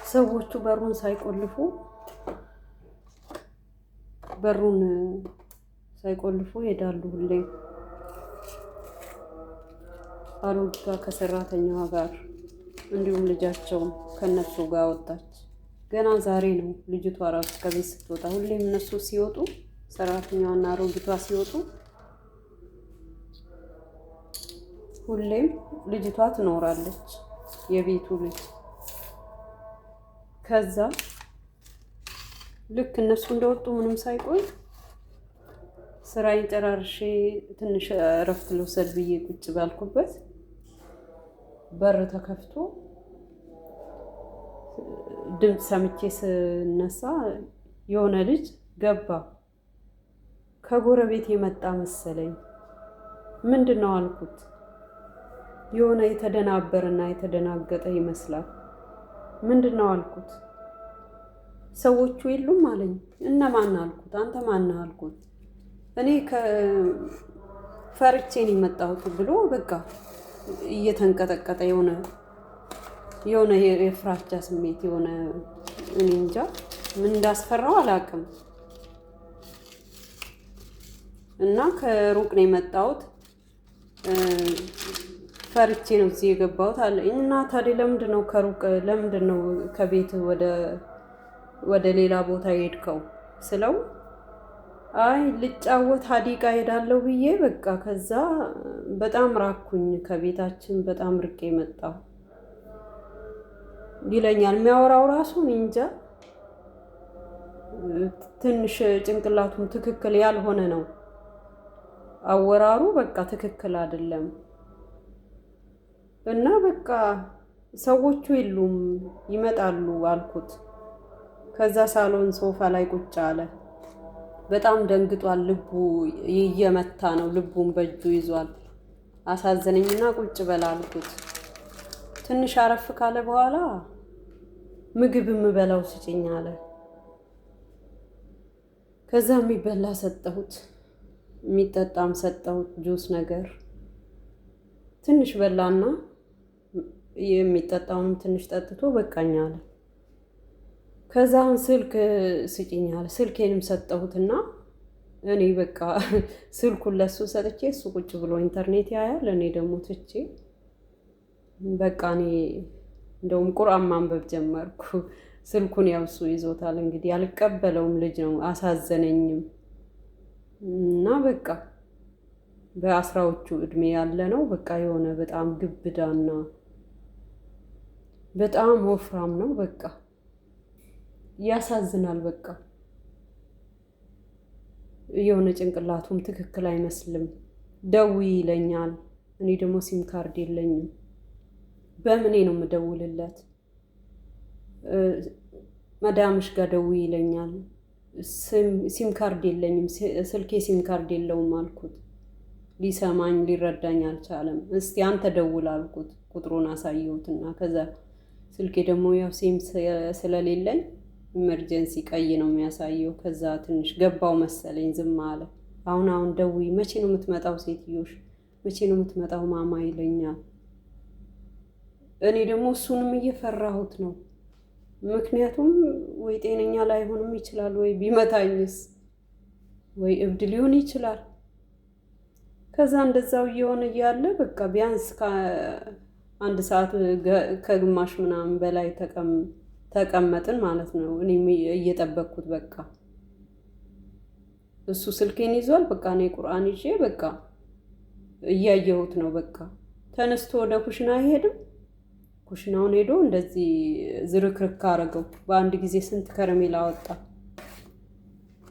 ሰዎቹ በሩን ሳይቆልፉ ይሄዳሉ። ሁሌም አሮጊቷ ከሰራተኛዋ ጋር እንዲሁም ልጃቸውም ከነሱ ጋር ወጣች። ገና ዛሬ ነው ልጅቷ ራሱ ከቤት ስትወጣ። ሁሌም እነሱ ሲወጡ ሰራተኛዋና አሮጊቷ ሲወጡ ሁሌም ልጅቷ ትኖራለች፣ የቤቱ ልጅ። ከዛ ልክ እነሱ እንደወጡ ምንም ሳይቆይ ስራዬን ጨራርሼ ትንሽ እረፍት ልውሰድ ብዬ ቁጭ ባልኩበት በር ተከፍቶ ድምፅ ሰምቼ ስነሳ የሆነ ልጅ ገባ። ከጎረቤት የመጣ መሰለኝ። ምንድን ነው አልኩት። የሆነ የተደናበረና የተደናገጠ ይመስላል። ምንድን ነው አልኩት። ሰዎቹ የሉም አለኝ። እነማን አልኩት። አንተ ማን አልኩት። እኔ ፈርቼን የመጣሁት ብሎ በቃ እየተንቀጠቀጠ የሆነ የፍራቻ ስሜት የሆነ እኔ እንጃ ምን እንዳስፈራው አላውቅም። እና ከሩቅ ነው የመጣሁት፣ ፈርቼ ነው እዚህ የገባሁት አለ። እና ታዲያ ለምንድን ነው ከሩቅ ለምንድን ነው ከቤት ወደ ሌላ ቦታ ሄድከው ስለው አይ ልጫወት ሀዲቃ ሄዳለሁ ብዬ በቃ ከዛ በጣም ራኩኝ፣ ከቤታችን በጣም ርቄ መጣሁ ይለኛል። የሚያወራው ራሱ እንጃ ትንሽ ጭንቅላቱም ትክክል ያልሆነ ነው አወራሩ፣ በቃ ትክክል አይደለም። እና በቃ ሰዎቹ የሉም ይመጣሉ አልኩት። ከዛ ሳሎን ሶፋ ላይ ቁጭ አለ። በጣም ደንግጧል። ልቡ እየመታ ነው፣ ልቡን በእጁ ይዟል። አሳዘነኝና ቁጭ በላ አልኩት። ትንሽ አረፍ ካለ በኋላ ምግብ የምበላው ስጭኝ አለ። ከዛ የሚበላ ሰጠሁት፣ የሚጠጣም ሰጠሁት፣ ጁስ ነገር ትንሽ በላና የሚጠጣውንም ትንሽ ጠጥቶ በቃኝ አለ። ከዛን ስልክ ስጭኝ አለ። ስልኬንም ሰጠሁትና እኔ በቃ ስልኩን ለሱ ሰጥቼ እሱ ቁጭ ብሎ ኢንተርኔት ያያል፣ እኔ ደግሞ ትቼ በቃ እኔ እንደውም ቁርአን ማንበብ ጀመርኩ። ስልኩን ያው እሱ ይዞታል። እንግዲህ አልቀበለውም፣ ልጅ ነው። አሳዘነኝም እና በቃ በአስራዎቹ እድሜ ያለ ነው። በቃ የሆነ በጣም ግብዳና በጣም ወፍራም ነው። በቃ ያሳዝናል። በቃ የሆነ ጭንቅላቱም ትክክል አይመስልም። ደውይ ይለኛል። እኔ ደግሞ ሲም ካርድ የለኝም። በምኔ ነው የምደውልለት? መዳምሽ ጋር ደውይ ይለኛል። ሲም ካርድ የለኝም፣ ስልኬ ሲም ካርድ የለውም አልኩት። ሊሰማኝ ሊረዳኝ አልቻለም። እስቲ አንተ ደውል አልኩት። ቁጥሩን አሳየሁትና ከዛ ስልኬ ደግሞ ያው ሲም ስለሌለኝ ኢመርጀንሲ ቀይ ነው የሚያሳየው። ከዛ ትንሽ ገባው መሰለኝ፣ ዝም አለ። አሁን ደውይ፣ መቼ ነው የምትመጣው ሴትዮሽ? መቼ ነው የምትመጣው ማማ ይለኛል። እኔ ደግሞ እሱንም እየፈራሁት ነው። ምክንያቱም ወይ ጤነኛ ላይሆንም ይችላል፣ ወይ ቢመታኝስ፣ ወይ እብድ ሊሆን ይችላል። ከዛ እንደዛው እየሆነ እያለ በቃ ቢያንስ ከአንድ ሰዓት ከግማሽ ምናምን በላይ ተቀመጥን ማለት ነው። እኔ እየጠበቅኩት በቃ እሱ ስልኬን ይዟል። በቃ እኔ ቁርአን ይዤ በቃ እያየሁት ነው። በቃ ተነስቶ ወደ ኩሽና አይሄድም። ኩሽናውን ሄዶ እንደዚህ ዝርክርክ አረገው። በአንድ ጊዜ ስንት ከረሜላ አወጣ?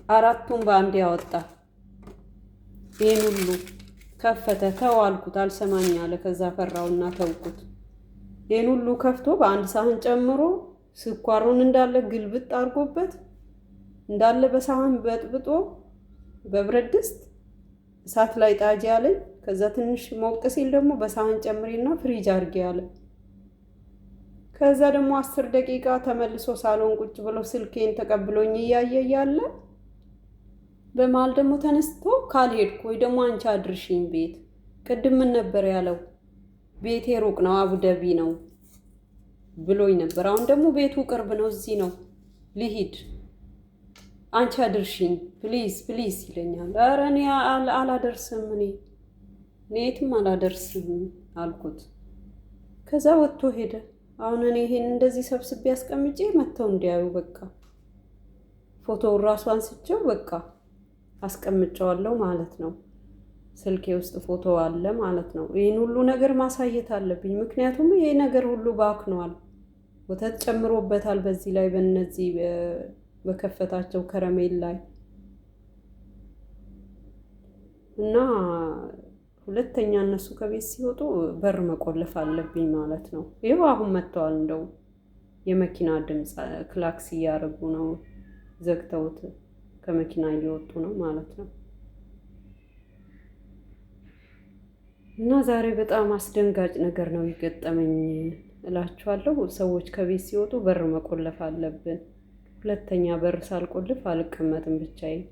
4ቱን በአንድ ያወጣ። ይሄን ሁሉ ከፈተ። ተው አልኩት፣ አልሰማኝ አለ። ከዛ ፈራውና ተውኩት። ይሄን ሁሉ ከፍቶ በአንድ ሳህን ጨምሮ ስኳሩን እንዳለ ግልብጥ አድርጎበት እንዳለ በሳህን በጥብጦ በብረት ድስት እሳት ላይ ጣጂ አለኝ። ከዛ ትንሽ ሞቅ ሲል ደግሞ በሳህን ጨምሪና ፍሪጅ አድርጌ አለ። ከዛ ደግሞ 10 ደቂቃ ተመልሶ ሳሎን ቁጭ ብሎ ስልኬን ተቀብሎኝ እያየ ያለ በመሀል ደግሞ ተነስቶ ካልሄድኩ ወይ ደግሞ አንቺ አድርሽኝ ቤት። ቅድም ምን ነበር ያለው? ቤቴ ሩቅ ነው፣ አቡዳቢ ነው ብሎኝ ነበር። አሁን ደግሞ ቤቱ ቅርብ ነው፣ እዚህ ነው፣ ልሂድ አንቺ አድርሽኝ ፕሊዝ ፕሊዝ ይለኛል። ኧረ እኔ አላደርስም፣ እኔ የትም አላደርስም አልኩት። ከዛ ወጥቶ ሄደ። አሁን እኔ ይሄን እንደዚህ ሰብስቤ አስቀምጬ መጥተው እንዲያዩ በቃ ፎቶውን ራሱ አንስቼው በቃ አስቀምጨዋለሁ ማለት ነው። ስልኬ ውስጥ ፎቶ አለ ማለት ነው። ይህን ሁሉ ነገር ማሳየት አለብኝ፣ ምክንያቱም ይሄ ነገር ሁሉ ባክኗል። ወተት ጨምሮበታል በዚህ ላይ በእነዚህ በከፈታቸው ከረሜላ ላይ እና ሁለተኛ እነሱ ከቤት ሲወጡ በር መቆለፍ አለብኝ ማለት ነው። ይኸው አሁን መጥተዋል። እንደው የመኪና ድምፅ ክላክስ እያደረጉ ነው፣ ዘግተውት ከመኪና እየወጡ ነው ማለት ነው። እና ዛሬ በጣም አስደንጋጭ ነገር ነው የገጠመኝ እላችኋለሁ። ሰዎች ከቤት ሲወጡ በር መቆለፍ አለብን። ሁለተኛ በር ሳልቆልፍ አልቀመጥም ብቻዬን።